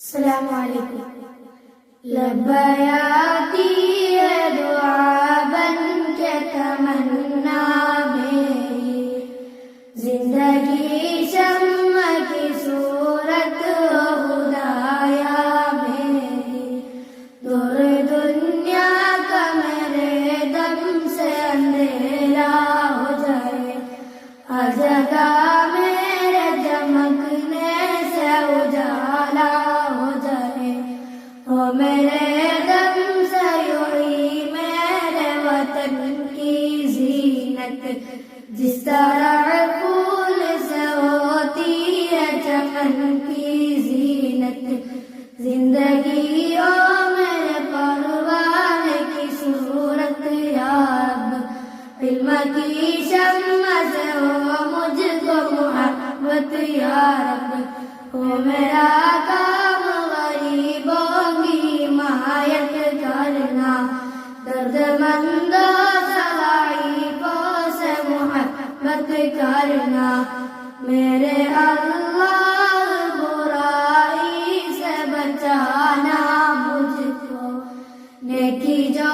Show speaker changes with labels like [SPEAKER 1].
[SPEAKER 1] अस्सलामु अलैकुम। लब्बयाती है दुआ बन के तमन्ना मेरी, जिंदगी शम्मा की सूरत हो खुदाया मेरी। दूर दुनिया का मेरे दम से अंधेरा हो जाए, हर जगह मेरे चमकने से उजाला हो जाए। ओ मेरे दम से यूं मेरे वतन की जीनत, जिस तरह फूल से होती है चमन की जीनत। जिंदगी ओ मेरे परवाने की सूरत याब, इल्म की शम्मा से हो मुझको मोहब्बत या रब। ओ मेरा काम गरीबों की हिमायत करना, दर्दमंदों सवाइबों से मोहब्बत करना। मेरे अल्लाह बुराई से बचाना मुझको, नेकी जो